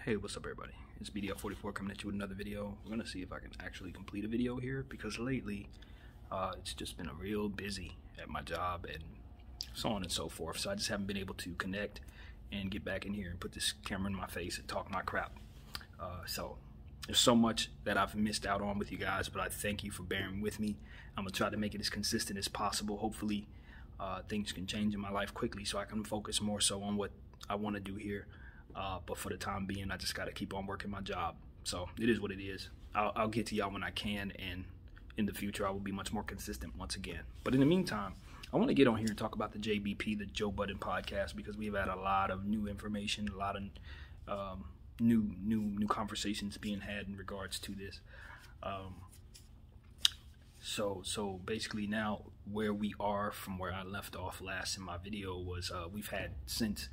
Hey, what's up everybody? It's BDL44 coming at you with another video. We're gonna see if I can actually complete a video here because lately it's just been a real busy at my job and so on and so forth. So I just haven't been able to connect and get back in here and put this camera in my face and talk my crap. So there's so much that I've missed out on with you guys, but I thank you for bearing with me. I'm gonna try to make it as consistent as possible. Hopefully things can change in my life quickly so I can focus more so on what I want to do here. But for the time being, I just got to keep on working my job. So it is what it is. I'll get to y'all when I can, and in the future I will be much more consistent once again. But in the meantime, I want to get on here and talk about the JBP, the Joe Budden podcast, because we've had a lot of new information, a lot of new conversations being had in regards to this. So basically now where we are from where I left off last in my video was we've had since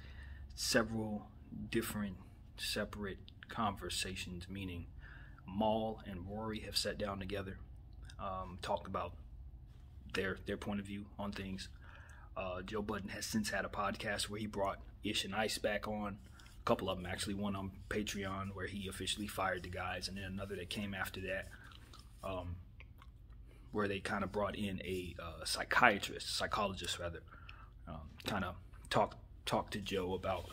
several different separate conversations, meaning Maul and Rory have sat down together, talked about their point of view on things. Joe Budden has since had a podcast where he brought Ish and Ice back on, a couple of them actually, one on Patreon where he officially fired the guys, and then another that came after that where they kind of brought in a psychologist rather, kind of talk to Joe about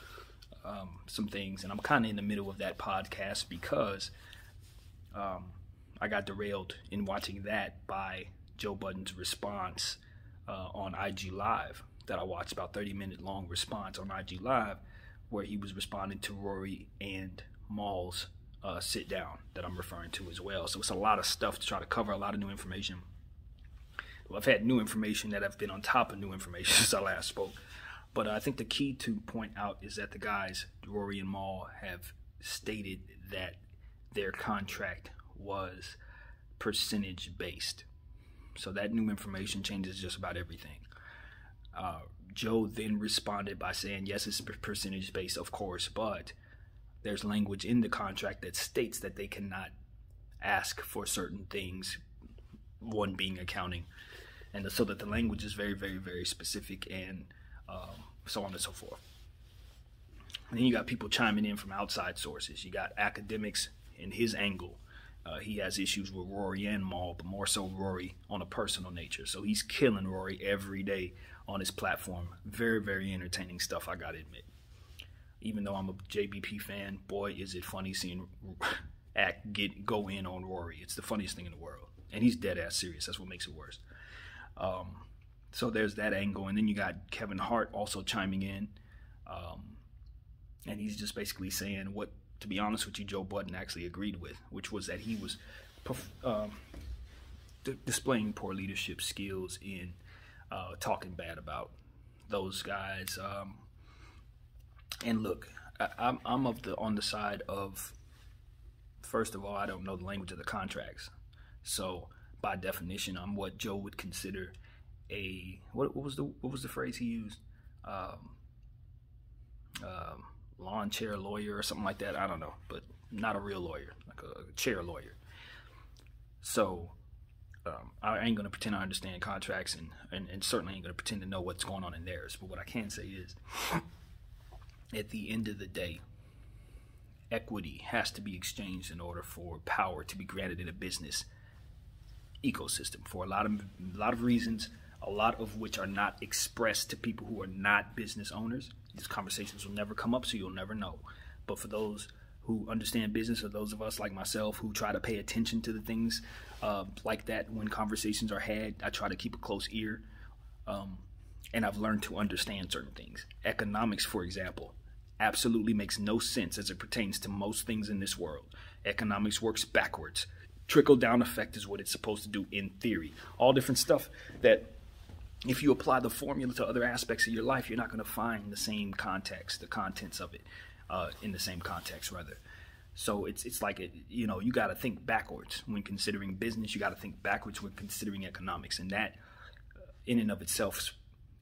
some things. And I'm kind of in the middle of that podcast because I got derailed in watching that by Joe Budden's response on IG Live that I watched, about 30-minute long response on IG Live where he was responding to Rory and Maul's sit down that I'm referring to as well. So it's a lot of stuff to try to cover, a lot of new information. Well, I've had new information that have been on top of new information since I last spoke. But I think the key to point out is that the guys, Rory and Maul, have stated that their contract was percentage based. So that new information changes just about everything. Joe then responded by saying, yes, it's percentage based, of course, but there's language in the contract that states that they cannot ask for certain things, one being accounting. And so that the language is very, very, very specific, and so on and so forth. And then you got people chiming in from outside sources. You got academics in his angle. He has issues with Rory and Maul, but more so Rory on a personal nature. So he's killing Rory every day on his platform. Very, very entertaining stuff, I gotta admit. Even though I'm a JBP fan, boy, is it funny seeing go in on Rory. It's the funniest thing in the world. And he's dead ass serious. That's what makes it worse. So there's that angle, and then you got Kevin Hart also chiming in, and he's just basically saying what, to be honest with you, Joe Budden actually agreed with, which was that he was displaying poor leadership skills in talking bad about those guys. And look, I'm on the side of, first of all, I don't know the language of the contracts, so by definition, I'm what Joe would consider a what was the phrase he used? Lawn chair lawyer or something like that. I don't know, but not a real lawyer, like a chair lawyer. So I ain't gonna pretend I understand contracts, and certainly ain't gonna pretend to know what's going on in theirs. But what I can say is, at the end of the day, equity has to be exchanged in order for power to be granted in a business ecosystem for a lot of reasons, a lot of which are not expressed to people who are not business owners. These conversations will never come up, so you'll never know. But for those who understand business, or those of us like myself who try to pay attention to the things like that when conversations are had, I try to keep a close ear, and I've learned to understand certain things. Economics, for example, absolutely makes no sense as it pertains to most things in this world. Economics works backwards. Trickle-down effect is what it's supposed to do in theory. All different stuff that if you apply the formula to other aspects of your life, you're not going to find the same context, the contents of it in the same context, rather. So it's like, you got to think backwards when considering business. You got to think backwards when considering economics. And that in and of itself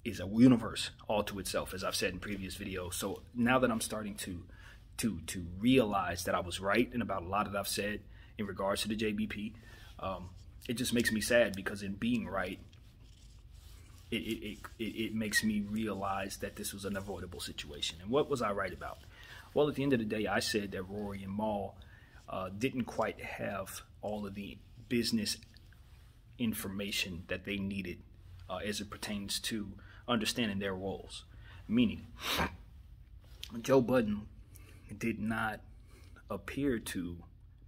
is a universe all to itself, as I've said in previous videos. So now that I'm starting to realize that I was right and about a lot that I've said in regards to the JBP, it just makes me sad, because in being right, it makes me realize that this was an avoidable situation. And what was I right about? Well, at the end of the day, I said that Rory and Mal didn't quite have all of the business information that they needed as it pertains to understanding their roles. Meaning, Joe Budden did not appear to,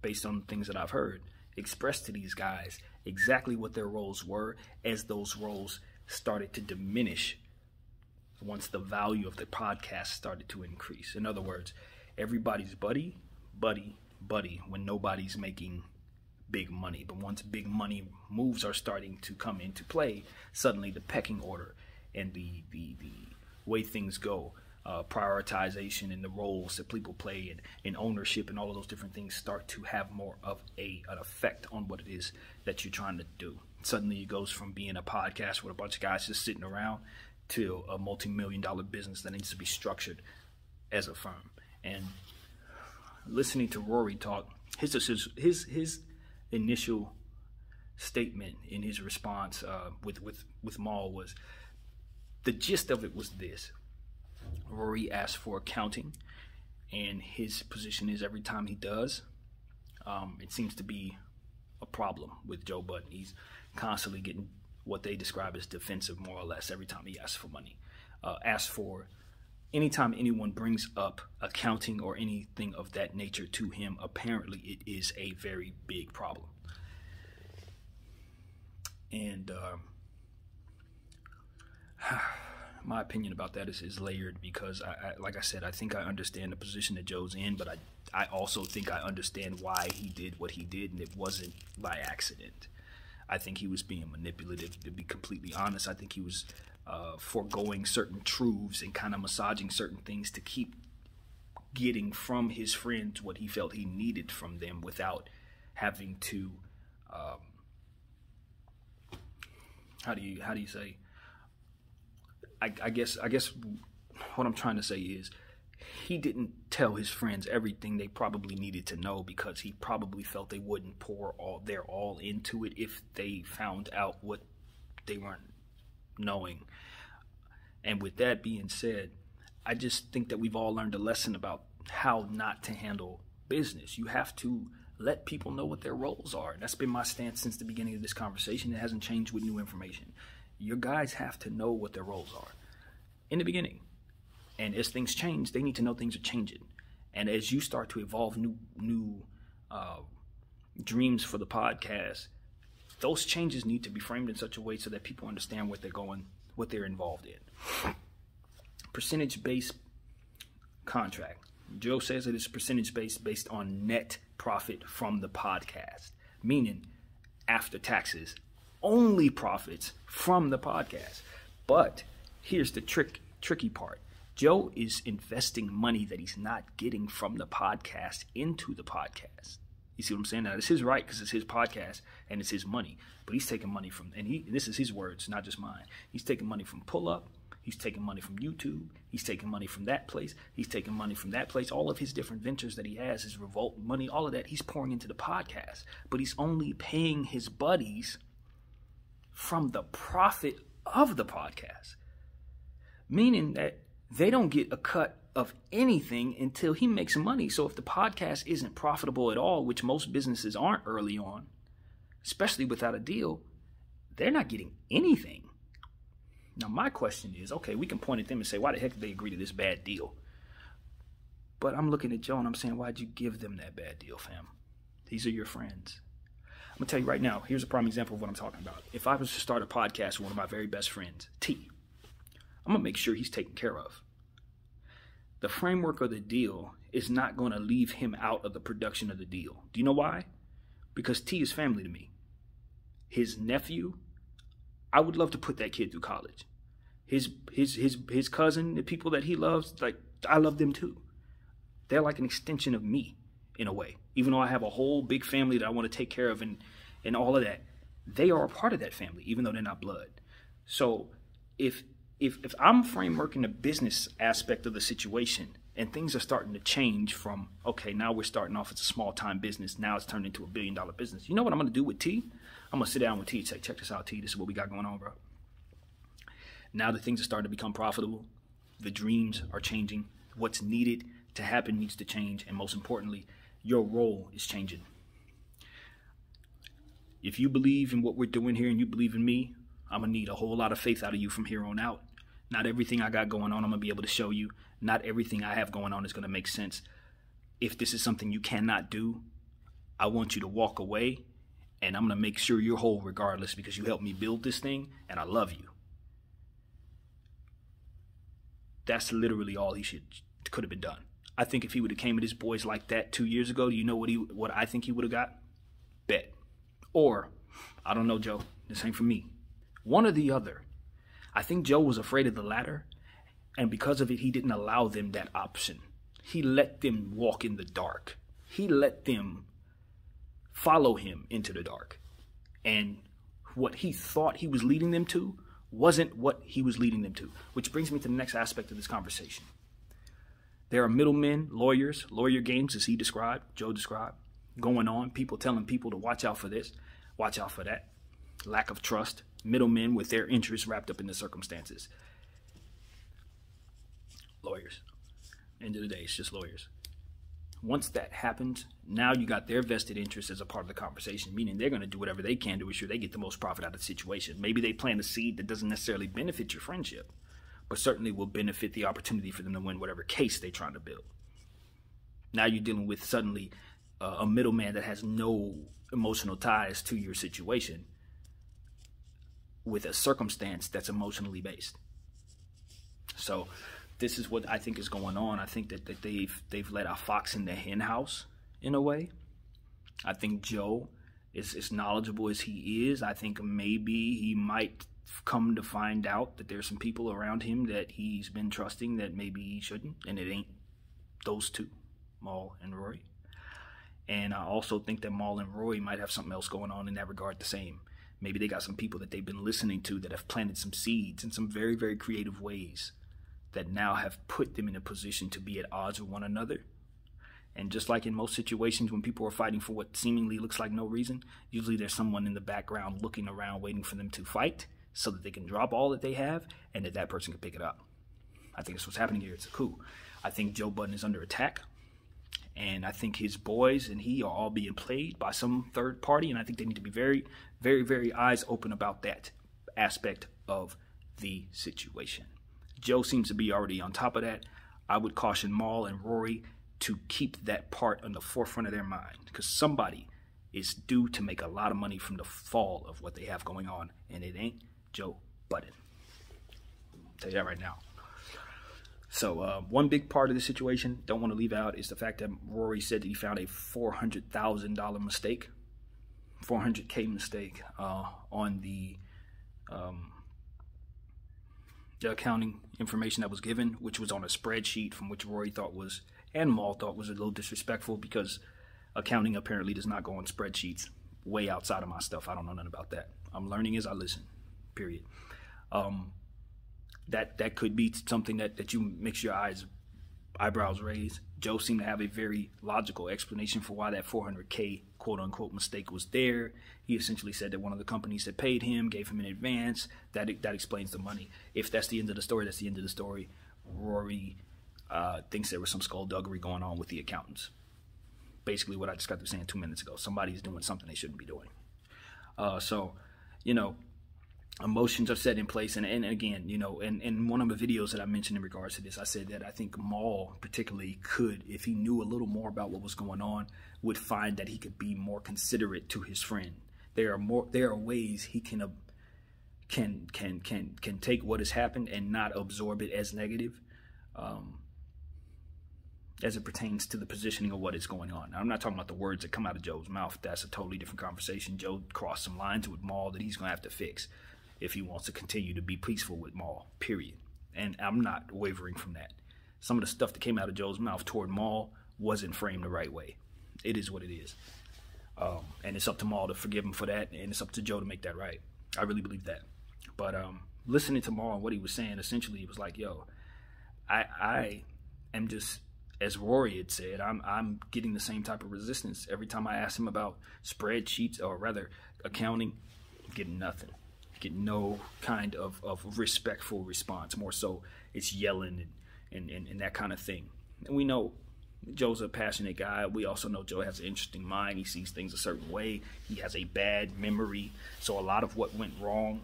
based on things that I've heard, express to these guys exactly what their roles were as those roles started to diminish once the value of the podcast started to increase. In other words, everybody's buddy when nobody's making big money. But once big money moves are starting to come into play, suddenly the pecking order and the way things go, prioritization and the roles that people play and ownership and all of those different things start to have more of an effect on what it is that you're trying to do. Suddenly it goes from being a podcast with a bunch of guys just sitting around to a multi-million-dollar business that needs to be structured as a firm. And listening to Rory talk, his initial statement in his response with Mal was, the gist of it was this: Rory asked for accounting, and his position is every time he does, it seems to be a problem with Joe Budden. He's constantly getting what they describe as defensive, more or less, every time he asks for money. Anytime anyone brings up accounting or anything of that nature to him, apparently it is a very big problem. And my opinion about that is layered, because like I said, I think I understand the position that Joe's in, but I also think I understand why he did what he did, and it wasn't by accident. I think he was being manipulative, to be completely honest. I think he was foregoing certain truths and kind of massaging certain things to keep getting from his friends what he felt he needed from them without having to, how do you say? I guess what I'm trying to say is, he didn't tell his friends everything they probably needed to know, because he probably felt they wouldn't pour their all into it if they found out what they weren't knowing. And with that being said, I just think that we've all learned a lesson about how not to handle business. You have to let people know what their roles are. And that's been my stance since the beginning of this conversation. It hasn't changed with new information. Your guys have to know what their roles are in the beginning. And as things change, they need to know things are changing. And as you start to evolve new dreams for the podcast, those changes need to be framed in such a way so that people understand what they're going, what they're involved in. Percentage-based contract. Joe says that it's percentage-based based on net profit from the podcast, meaning after taxes, only profits from the podcast. But here's the tricky part. Joe is investing money that he's not getting from the podcast into the podcast. You see what I'm saying? Now, it's his right because it's his podcast and it's his money. But he's taking money from, and this is his words, not just mine. He's taking money from Pull Up. He's taking money from YouTube. He's taking money from that place. He's taking money from that place. All of his different ventures that he has, his Revolt money, all of that, he's pouring into the podcast. But he's only paying his buddies from the profit of the podcast. Meaning that they don't get a cut of anything until he makes money. So if the podcast isn't profitable at all, which most businesses aren't early on, especially without a deal, they're not getting anything. Now, my question is, okay, we can point at them and say, why the heck did they agree to this bad deal? But I'm looking at Joe and I'm saying, why'd you give them that bad deal, fam? These are your friends. I'm going to tell you right now, here's a prime example of what I'm talking about. If I was to start a podcast with one of my very best friends, T, I'm going to make sure he's taken care of. The framework of the deal is not going to leave him out of the production of the deal. Do you know why? Because T is family to me. His nephew, I would love to put that kid through college. His cousin, the people that he loves, like, I love them too. They're like an extension of me in a way. Even though I have a whole big family that I want to take care of and all of that, they are a part of that family, even though they're not blood. So if I'm frameworking the business aspect of the situation and things are starting to change from, okay, now we're starting off as a small-time business, now it's turned into a billion-dollar business. You know what I'm going to do with T? I'm going to sit down with T and say, check this out, T. This is what we got going on, bro. Now that things are starting to become profitable, the dreams are changing. What's needed to happen needs to change, and most importantly, your role is changing. If you believe in what we're doing here and you believe in me, I'm going to need a whole lot of faith out of you from here on out. Not everything I got going on I'm going to be able to show you. Not everything I have going on is going to make sense. If this is something you cannot do, I want you to walk away, and I'm going to make sure you're whole regardless, because you helped me build this thing, and I love you. That's literally all could have been done. I think if he would have came at his boys like that 2 years ago, do you know what I think he would have got? Bet. Or, I don't know, Joe. This ain't for me. One or the other. I think Joe was afraid of the latter, and because of it, he didn't allow them that option. He let them walk in the dark. He let them follow him into the dark. And what he thought he was leading them to wasn't what he was leading them to. Which brings me to the next aspect of this conversation. There are middlemen, lawyers, lawyer games, as he described, Joe described, going on. People telling people to watch out for this, watch out for that. Lack of trust. Middlemen with their interests wrapped up in the circumstances. Lawyers. End of the day, it's just lawyers. Once that happens, now you got their vested interest as a part of the conversation, meaning they're going to do whatever they can to ensure they get the most profit out of the situation. Maybe they plant a seed that doesn't necessarily benefit your friendship, but certainly will benefit the opportunity for them to win whatever case they're trying to build. Now you're dealing with suddenly a middleman that has no emotional ties to your situation with a circumstance that's emotionally based. So this is what I think is going on. I think that they've let a fox in the hen house in a way. I think Joe is as knowledgeable as he is. I think maybe he might come to find out that there's some people around him that he's been trusting that maybe he shouldn't, and it ain't those two, Maul and Rory. And I also think that Maul and Rory might have something else going on in that regard the same. Maybe they got some people that they've been listening to that have planted some seeds in some very, very creative ways that now have put them in a position to be at odds with one another. And just like in most situations when people are fighting for what seemingly looks like no reason, usually there's someone in the background looking around waiting for them to fight so that they can drop all that they have and that person can pick it up. I think that's what's happening here. It's a coup. I think Joe Budden is under attack. And I think his boys and he are all being played by some third party. And I think they need to be very, very, very eyes open about that aspect of the situation. Joe seems to be already on top of that. I would caution Maul and Rory to keep that part on the forefront of their mind, because somebody is due to make a lot of money from the fall of what they have going on, and it ain't Joe Budden. I'll tell you that right now. So one big part of the situation, don't want to leave out, is the fact that Rory said that he found a $400,000 mistake, $400K mistake on the accounting information that was given, which was on a spreadsheet from which Rory thought was, and Maul thought was, a little disrespectful, because accounting apparently does not go on spreadsheets. Way outside of my stuff. I don't know nothing about that. I'm learning as I listen, period. That could be something that you makes your eyebrows raise. Joe seemed to have a very logical explanation for why that $400K quote-unquote mistake was there. He essentially said that one of the companies that paid him gave him an advance. That explains the money. If that's the end of the story, that's the end of the story. Rory thinks there was some skullduggery going on with the accountants. Basically what I just got through saying 2 minutes ago. Somebody's doing something they shouldn't be doing. So, you know, emotions are set in place, and again, you know, in one of the videos that I mentioned in regards to this, I said that I think Maul particularly could, if he knew a little more about what was going on, would find that he could be more considerate to his friend. There are ways he can take what has happened and not absorb it as negative, as it pertains to the positioning of what is going on. Now, I'm not talking about the words that come out of Joe's mouth. That's a totally different conversation. Joe crossed some lines with Maul that he's going to have to fix if he wants to continue to be peaceful with Maul, period. And I'm not wavering from that. Some of the stuff that came out of Joe's mouth toward Maul wasn't framed the right way. It is what it is. And it's up to Maul to forgive him for that, and it's up to Joe to make that right. I really believe that. But listening to Maul and what he was saying, essentially, it was like, yo, I am just, as Rory had said, I'm getting the same type of resistance every time I ask him about spreadsheets, or rather accounting. I'm getting nothing. Get no kind of respectful response. More so, it's yelling and that kind of thing. And we know Joe's a passionate guy. We also know Joe has an interesting mind. He sees things a certain way. He has a bad memory. So a lot of what went wrong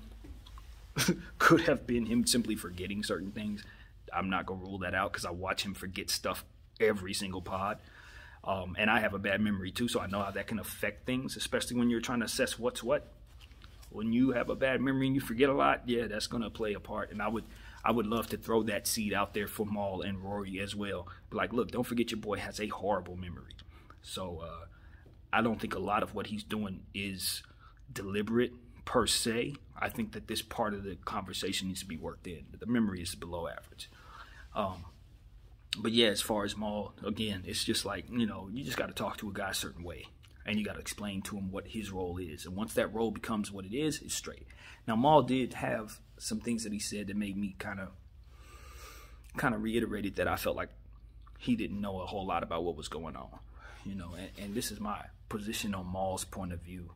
could have been him simply forgetting certain things. I'm not going to rule that out because I watch him forget stuff every single pod. And I have a bad memory too, so I know how that can affect things, especially when you're trying to assess what's what. When you have a bad memory and you forget a lot, yeah, that's going to play a part. And I would love to throw that seed out there for Maul and Rory as well. Like, look, don't forget your boy has a horrible memory. So I don't think a lot of what he's doing is deliberate per se. I think that this part of the conversation needs to be worked in. The memory is below average. But yeah, as far as Maul, again, it's just like, you know, you just got to talk to a guy a certain way. And you got to explain to him what his role is. And once that role becomes what it is, it's straight. Now, Maul did have some things that he said that made me kind of reiterated that I felt like he didn't know a whole lot about what was going on. You know, and this is my position on Maul's point of view.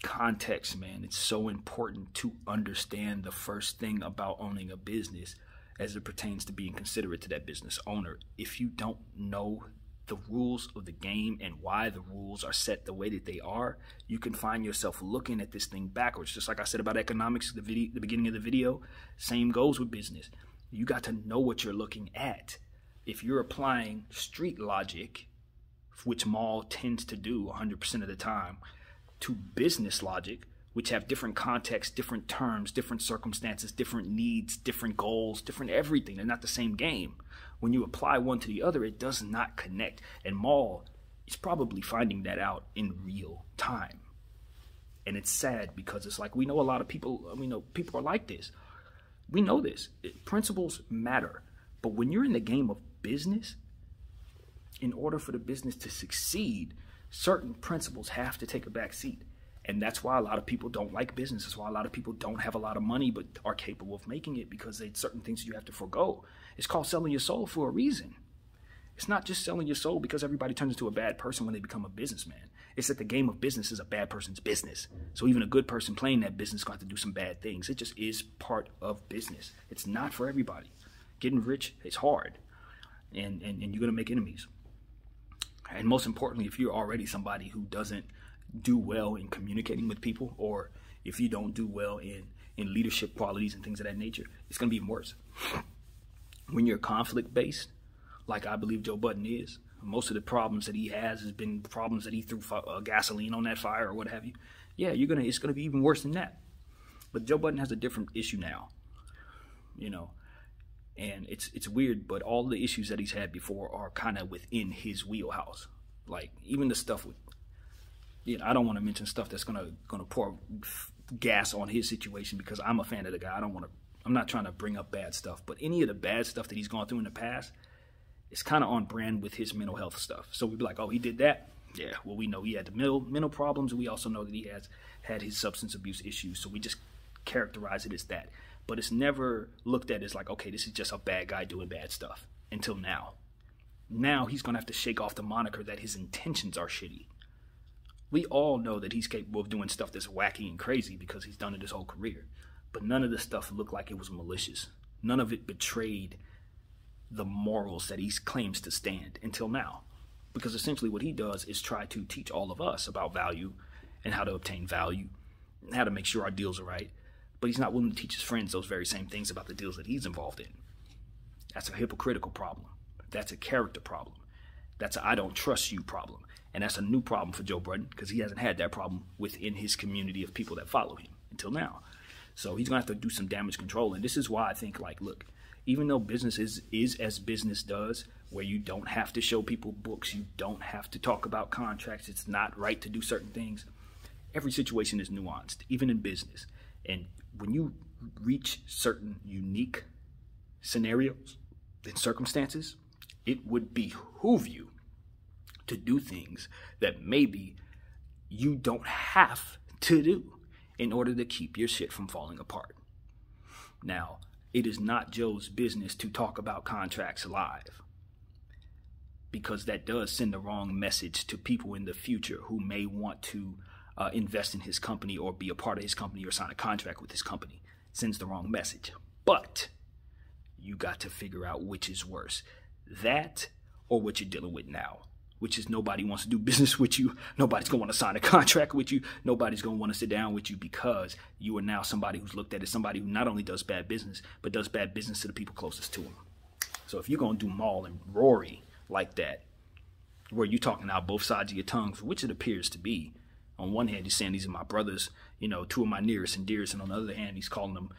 Context, man, it's so important to understand the first thing about owning a business as it pertains to being considerate to that business owner. If you don't know the rules of the game and why the rules are set the way that they are, you can find yourself looking at this thing backwards. Just like I said about economics at the beginning of the video, same goes with business. You got to know what you're looking at. If you're applying street logic, which Maul tends to do 100% of the time, to business logic, which have different contexts, different terms, different circumstances, different needs, different goals, different everything. They're not the same game. When you apply one to the other, it does not connect. And Maul is probably finding that out in real time. And it's sad because it's like, we know a lot of people, people are like this. We know this. Principles matter. But when you're in the game of business, in order for the business to succeed, certain principles have to take a back seat. And that's why a lot of people don't like business. That's why a lot of people don't have a lot of money but are capable of making it, because there's certain things you have to forego. It's called selling your soul for a reason. It's not just selling your soul because everybody turns into a bad person when they become a businessman. It's that the game of business is a bad person's business. So even a good person playing that business is going to have to do some bad things. It just is part of business. It's not for everybody. Getting rich is hard, and you're going to make enemies. And most importantly, if you're already somebody who doesn't do well in communicating with people, or if you don't do well in leadership qualities and things of that nature, it's going to be even worse. When you're conflict-based, like I believe Joe Budden is, most of the problems that he has been problems that he threw gasoline on that fire or what have you. Yeah, it's going to be even worse than that. But Joe Budden has a different issue now, you know. And it's weird, but all the issues that he's had before are kind of within his wheelhouse. Like even the stuff with, I don't want to mention stuff that's gonna pour gas on his situation because I'm a fan of the guy. I'm not trying to bring up bad stuff, but any of the bad stuff that he's gone through in the past, it's kind of on brand with his mental health stuff. So we'd be like, oh, he did that? Yeah, well, we know he had the mental problems, and we also know that he has had his substance abuse issues, so we just characterize it as that. But it's never looked at as like, okay, this is just a bad guy doing bad stuff, until now. Now he's going to have to shake off the moniker that his intentions are shitty. We all know that he's capable of doing stuff that's wacky and crazy because he's done it his whole career. But none of this stuff looked like it was malicious. None of it betrayed the morals that he claims to stand until now. Because essentially what he does is try to teach all of us about value and how to obtain value and how to make sure our deals are right. But he's not willing to teach his friends those very same things about the deals that he's involved in. That's a hypocritical problem. That's a character problem. That's a I don't trust you problem. And that's a new problem for Joe Budden because he hasn't had that problem within his community of people that follow him until now. So he's going to have to do some damage control. And this is why I think, like, look, even though business is as business does, where you don't have to show people books, you don't have to talk about contracts, it's not right to do certain things, every situation is nuanced, even in business. And when you reach certain unique scenarios and circumstances, it would behoove you to do things that maybe you don't have to do in order to keep your shit from falling apart. Now, it is not Joe's business to talk about contracts live, because that does send the wrong message to people in the future who may want to invest in his company or be a part of his company or sign a contract with his company. It sends the wrong message. But you got to figure out which is worse. That or what you're dealing with now, which is nobody wants to do business with you. Nobody's going to want to sign a contract with you. Nobody's going to want to sit down with you because you are now somebody who's looked at as somebody who not only does bad business, but does bad business to the people closest to him. So if you're going to do Mal and Rory like that, where you're talking out both sides of your tongues, which it appears to be, on one hand, he's saying these are my brothers, you know, two of my nearest and dearest. And on the other hand, he's calling them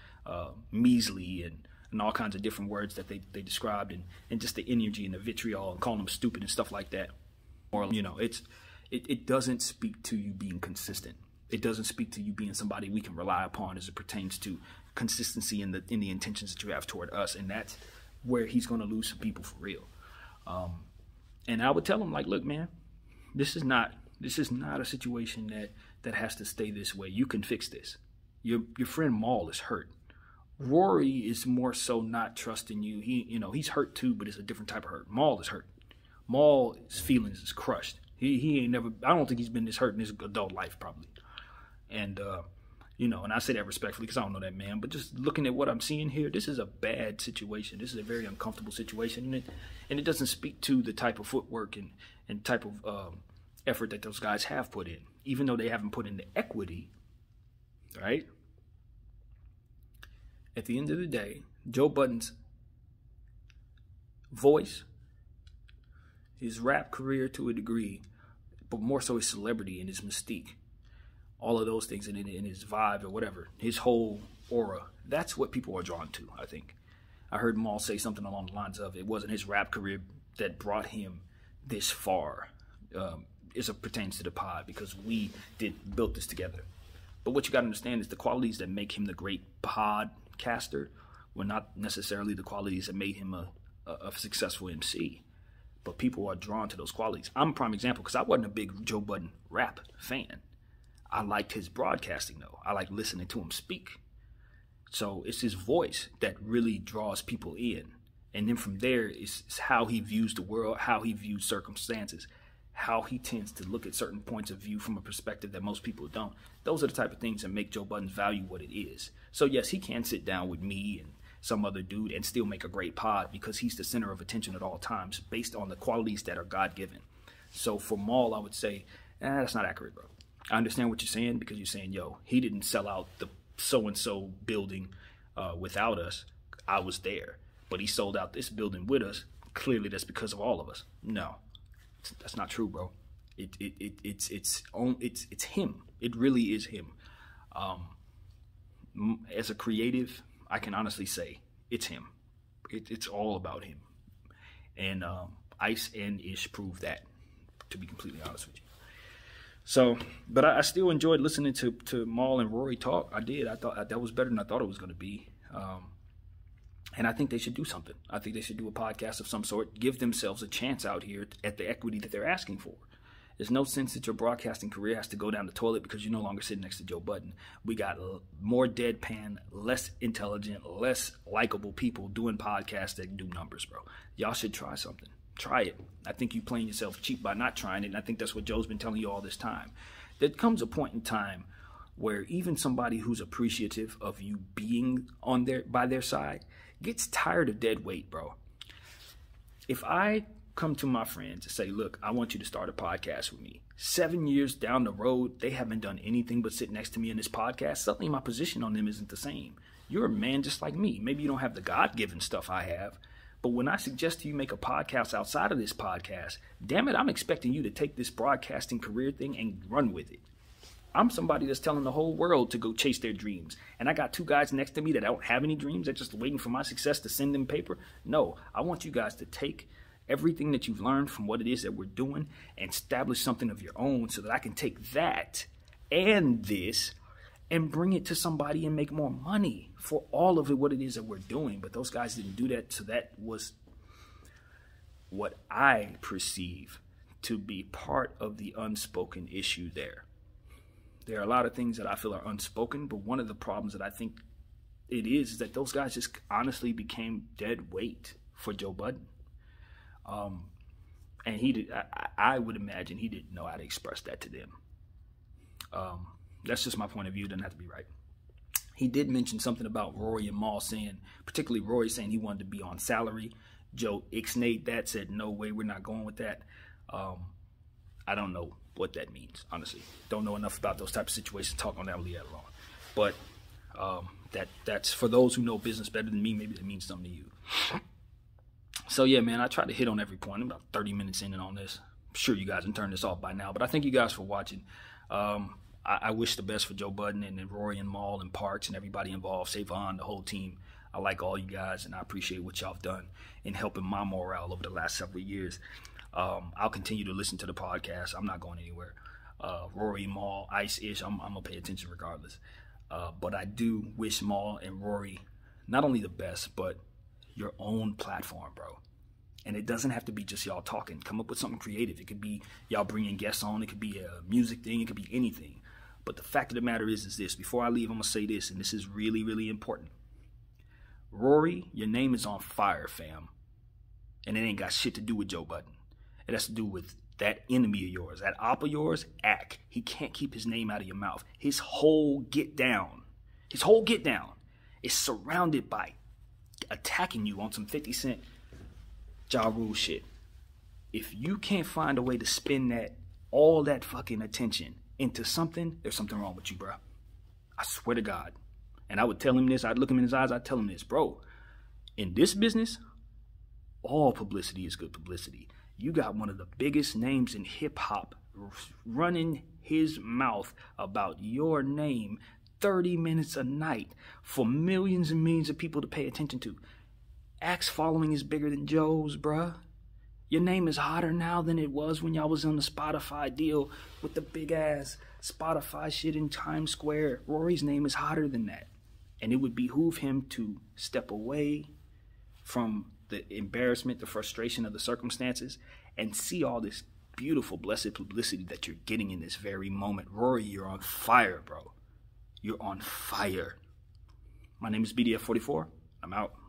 measly and all kinds of different words that they described, and just the energy and the vitriol, and calling them stupid and stuff like that. Or, you know, it doesn't speak to you being consistent. It doesn't speak to you being somebody we can rely upon as it pertains to consistency in the intentions that you have toward us. And that's where he's going to lose some people for real. And I would tell him, like, look, man, this is not a situation that has to stay this way. You can fix this. Your friend Mal is hurt. Rory is more so not trusting you. He's hurt too, but it's a different type of hurt. Mal is hurt. Mal's feelings is crushed. He ain't never, I don't think he's been this hurt in his adult life, probably. And, and I say that respectfully because I don't know that man, but just looking at what I'm seeing here, this is a bad situation. This is a very uncomfortable situation, and it doesn't speak to the type of footwork and type of effort that those guys have put in, even though they haven't put in the equity, right? At the end of the day, Joe Budden's voice, his rap career to a degree, but more so his celebrity and his mystique, all of those things, and his vibe or whatever, his whole aura, that's what people are drawn to, I think. I heard Mal say something along the lines of, it wasn't his rap career that brought him this far, as it pertains to the pod, because we built this together. But what you got to understand is the qualities that make him the great podcaster were not necessarily the qualities that made him a successful MC. But people are drawn to those qualities. I'm a prime example because I wasn't a big Joe Budden rap fan. I liked his broadcasting, though. I like listening to him speak. So it's his voice that really draws people in. And then from there is how he views the world, how he views circumstances, how he tends to look at certain points of view from a perspective that most people don't. Those are the type of things that make Joe Budden's value what it is. So yes, he can sit down with me and some other dude and still make a great pod because he's the center of attention at all times based on the qualities that are God-given. So for Mal, I would say, that's not accurate, bro. I understand what you're saying because you're saying, yo, he didn't sell out the so-and-so building without us. I was there. But he sold out this building with us. Clearly that's because of all of us. No. That's not true, bro. It's him. It really is him. As a creative, I can honestly say it's him. It's all about him. And Ice and Ish proved that, to be completely honest with you. So, but I still enjoyed listening to Mal and Rory talk. I did. I thought that was better than I thought it was going to be. And I think they should do something. I think they should do a podcast of some sort, give themselves a chance out here at the equity that they're asking for. There's no sense that your broadcasting career has to go down the toilet because you're no longer sitting next to Joe Budden. We got more deadpan, less intelligent, less likable people doing podcasts that do numbers, bro. Y'all should try something. Try it. I think you're playing yourself cheap by not trying it, and I think that's what Joe's been telling you all this time. There comes a point in time where even somebody who's appreciative of you being by their side gets tired of dead weight, bro. If I come to my friends and say, look, I want you to start a podcast with me. 7 years down the road, they haven't done anything but sit next to me in this podcast. Suddenly my position on them isn't the same. You're a man just like me. Maybe you don't have the God-given stuff I have. But when I suggest to you make a podcast outside of this podcast, damn it, I'm expecting you to take this broadcasting career thing and run with it. I'm somebody that's telling the whole world to go chase their dreams. And I got two guys next to me that don't have any dreams. They're just waiting for my success to send them paper. No, I want you guys to take everything that you've learned from what it is that we're doing and establish something of your own so that I can take that and this and bring it to somebody and make more money for all of it, what it is that we're doing. But those guys didn't do that. So that was what I perceive to be part of the unspoken issue there. There are a lot of things that I feel are unspoken, but one of the problems that I think it is that those guys just honestly became dead weight for Joe Budden. And he did. I would imagine he didn't know how to express that to them. That's just my point of view. It doesn't have to be right. He did mention something about Rory and Mal saying, particularly Rory saying he wanted to be on salary Joe ixnayed that, said, no way, we're not going with that. I don't know what that means, honestly. Don't know enough about those types of situations to talk on that really that long. But that's for those who know business better than me. Maybe that means something to you. So yeah, man, I tried to hit on every point. I'm about 30 minutes in and on this. I'm sure you guys can turn this off by now, but I thank you guys for watching. I wish the best for Joe Budden and Rory and Maul and Parks and everybody involved, Savon, the whole team. I like all you guys, and I appreciate what y'all have done in helping my morale over the last several years. I'll continue to listen to the podcast. I'm not going anywhere. Rory, Maul, Ice-ish, I'm going to pay attention regardless. But I do wish Maul and Rory not only the best, but your own platform, bro. And it doesn't have to be just y'all talking. Come up with something creative. It could be y'all bringing guests on. It could be a music thing. It could be anything. But the fact of the matter is this. Before I leave, I'm going to say this, and this is really, really important. Rory, your name is on fire, fam. And it ain't got shit to do with Joe Budden. It has to do with that enemy of yours, that op of yours, Ack. He can't keep his name out of your mouth. His whole get down is surrounded by attacking you on some 50 Cent Ja Rule shit. If you can't find a way to spin all that fucking attention into something, there's something wrong with you, bro. I swear to God. And I would tell him this. I'd look him in his eyes. I'd tell him this, bro. In this business, all publicity is good publicity. You got one of the biggest names in hip-hop running his mouth about your name 30 minutes a night for millions and millions of people to pay attention to. Axe following is bigger than Joe's, bruh. Your name is hotter now than it was when y'all was on the Spotify deal with the big-ass Spotify shit in Times Square. Rory's name is hotter than that. And it would behoove him to step away from the embarrassment, the frustration of the circumstances, and see all this beautiful, blessed publicity that you're getting in this very moment. Rory, you're on fire, bro. You're on fire. My name is BDF44. I'm out.